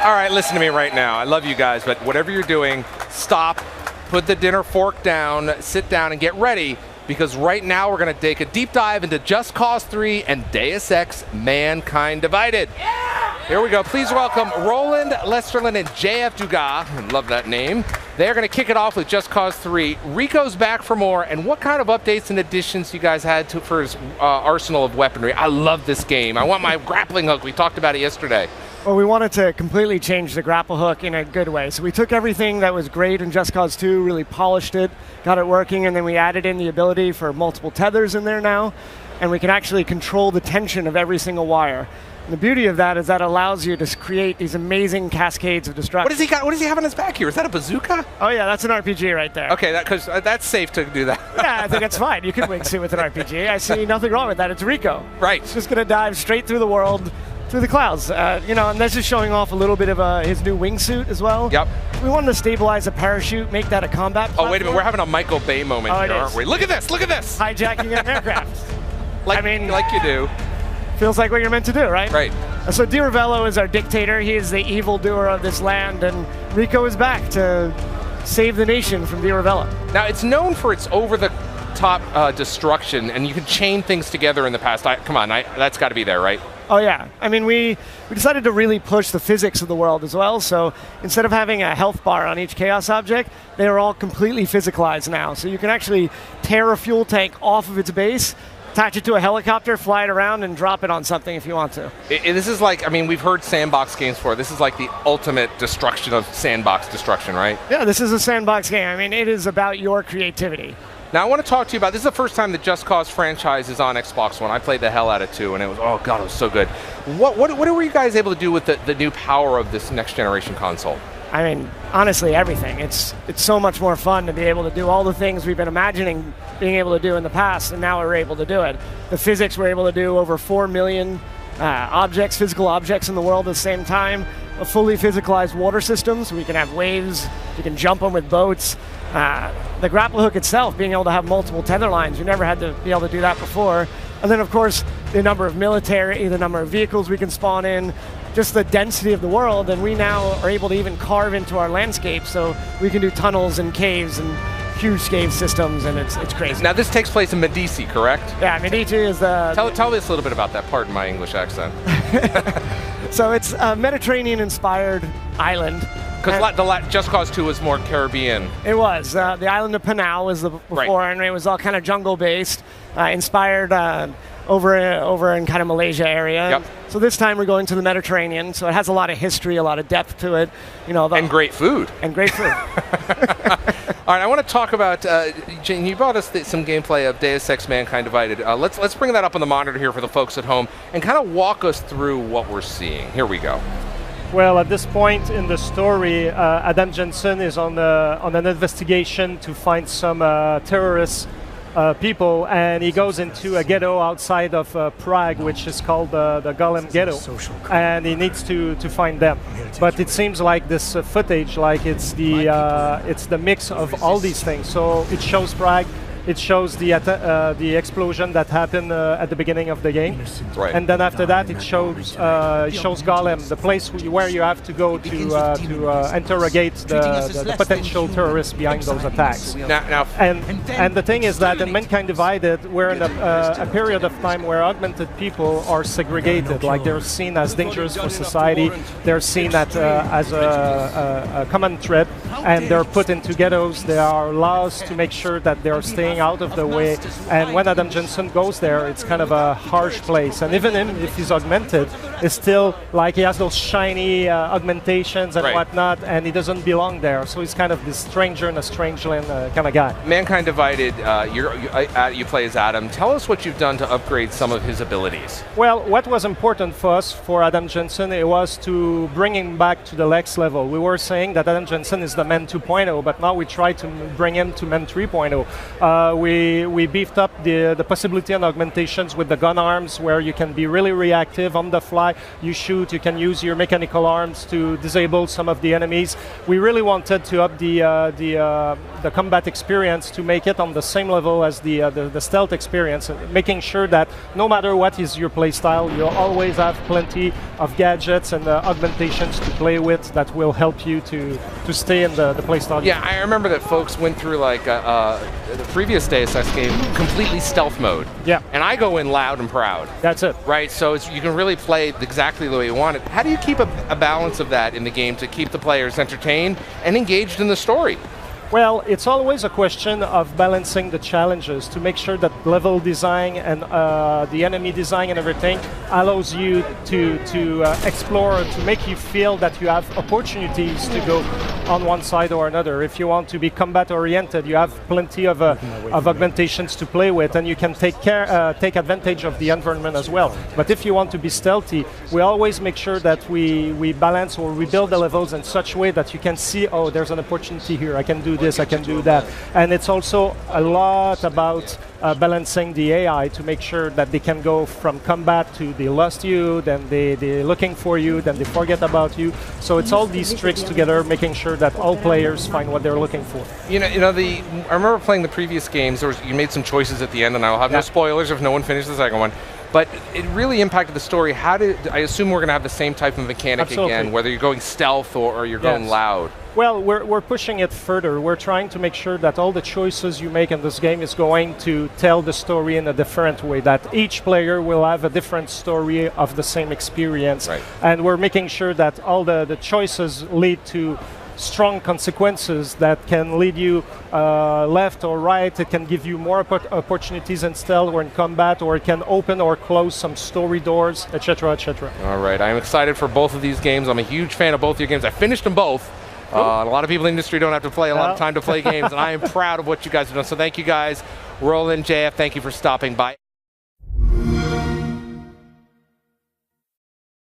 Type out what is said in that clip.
All right, listen to me right now. I love you guys, but whatever you're doing, stop, put the dinner fork down, sit down, and get ready, because right now we're going to take a deep dive into Just Cause 3 and Deus Ex: Mankind Divided. Here we go. Please welcome Roland Lesterlin and JF Dugas. I love that name. They're going to kick it off with Just Cause 3. Rico's back for more, and what kind of updates and additions you guys had for his arsenal of weaponry? I love this game. I want my grappling hook. We talked about it yesterday. Well, we wanted to completely change the grapple hook in a good way. So we took everything that was great in Just Cause 2, really polished it, got it working, and then we added in the ability for multiple tethers in there now, and we can actually control the tension of every single wire. And the beauty of that is that allows you to create these amazing cascades of destruction. What does he got? What does he have on his back here? Is that a bazooka? Oh yeah, that's an RPG right there. Okay, because that's safe to do that. Yeah, I think it's fine. You can wingsuit with an RPG. I see nothing wrong with that. It's Rico. Right. It's just going to dive straight through the world, through the clouds. And that's just showing off a little bit of his new wingsuit as well. Yep. We wanted to stabilize a parachute, make that a combat platform. Oh, wait a minute. We're having a Michael Bay moment here, aren't we? Look at this. Look at this. Hijacking an aircraft. Like you do. Feels like what you're meant to do, right? Right. So Di Ravello is our dictator. He is the evil doer of this land, and Rico is back to save the nation from Di Ravello. Now, it's known for its over-the-top destruction, and you can chain things together in the past. That's got to be there, right? Oh, yeah. I mean, we decided to really push the physics of the world as well. So instead of having a health bar on each Chaos object, they are all completely physicalized now. So you can actually tear a fuel tank off of its base, attach it to a helicopter, fly it around, and drop it on something if you want to. This is like, we've heard sandbox games before. This is like the ultimate destruction of sandbox destruction, right? Yeah, this is a sandbox game. I mean, it is about your creativity. Now, I want to talk to you about, this is the first time the Just Cause franchise is on Xbox One. I played the hell out of 2, and it was, oh God, it was so good. What were you guys able to do with the new power of this next generation console? I mean, honestly, everything. It's so much more fun to be able to do all the things we've been imagining being able to do in the past, and now we're able to do it. The physics we're able to do, over 4 million physical objects in the world at the same time, a fully physicalized water system, so we can have waves, you can jump them with boats. The grapple hook itself, being able to have multiple tether lines, you never had to be able to do that before. And then, of course, the number of military, the number of vehicles we can spawn in, just the density of the world, and we now are able to even carve into our landscape, so we can do tunnels and caves and huge cave systems, and it's crazy. Now, this takes place in Medici, correct? Yeah, Medici is the... Tell us a little bit about that, pardon my English accent. So it's a Mediterranean-inspired island. Because Just Cause 2 was more Caribbean. It was. The island of Panau was the before, right. And it was all kind of jungle-based, inspired over in kind of Malaysia area. Yep. So this time we're going to the Mediterranean, so it has a lot of history, a lot of depth to it. And great food. And great food. All right, I want to talk about, Jane, you brought us some gameplay of Deus Ex: Mankind Divided. Let's bring that up on the monitor here for the folks at home and kind of walk us through what we're seeing. Here we go. Well, at this point in the story, Adam Jensen is on an investigation to find some terrorist people, and he goes into a ghetto outside of Prague, which is called the Golem Ghetto, and he needs to find them. But it seems like this footage, like it's the mix of all these things. So it shows Prague. It shows the explosion that happened at the beginning of the game, right. And then after that it shows Golem, the place where you have to go to interrogate the potential terrorists behind those attacks. And the thing is that in Mankind Divided, we're in a period of time where augmented people are segregated, like they're seen as dangerous for society, they're seen as a common threat, and they're put into ghettos. There are laws to make sure that they're staying out of the way, and when Adam Jensen goes there, it's kind of a harsh place, and even if he's augmented, it's still like he has those shiny augmentations and whatnot, and he doesn't belong there, so he's kind of this stranger in a strange land kind of guy. Mankind Divided, you play as Adam. Tell us what you've done to upgrade some of his abilities. Well, what was important for us, for Adam Jensen, it was to bring him back to the next level. We were saying that Adam Jensen is the Man 2.0, but now we try to bring him to Man 3.0. We beefed up the possibility and augmentations with the gun arms, where you can be really reactive on the fly. AI. You shoot, you can use your mechanical arms to disable some of the enemies. We really wanted to up the combat experience to make it on the same level as the stealth experience, making sure that no matter what is your playstyle, you'll always have plenty of gadgets and augmentations to play with that will help you to stay in the playstyle. Yeah, I remember that folks went through like the previous Deus Ex game, completely stealth mode. Yeah. And I go in loud and proud. That's it. Right, so you can really play exactly the way you want it. How do you keep a balance of that in the game to keep the players entertained and engaged in the story? Well, it's always a question of balancing the challenges to make sure that level design and the enemy design and everything allows you to explore, to make you feel that you have opportunities to go on one side or another. If you want to be combat oriented, you have plenty of augmentations to play with, and you can take advantage of the environment as well. But if you want to be stealthy, we always make sure that we balance or we build the levels in such a way that you can see, oh, there's an opportunity here, I can do this, I can do that. And it's also a lot about balancing the AI to make sure that they can go from combat to they lost you, then they're looking for you, then they forget about you. So it's all these tricks together, making sure that all players find what they're looking for. I remember playing the previous games, you made some choices at the end, and I'll have no spoilers if no one finished the second one. But it really impacted the story. I assume we're going to have the same type of mechanic again, whether you're going stealth or you're going loud. Well, we're pushing it further. We're trying to make sure that all the choices you make in this game is going to tell the story in a different way, that each player will have a different story of the same experience. Right. And we're making sure that all the choices lead to strong consequences that can lead you left or right. It can give you more opportunities in stealth or in combat, or it can open or close some story doors, etc., etc. All right, I'm excited for both of these games. I'm a huge fan of both your games. I finished them both. A lot of people in the industry don't have to play a lot of time to play games, and I am proud of what you guys have done. So thank you guys. Roland, JF, thank you for stopping by.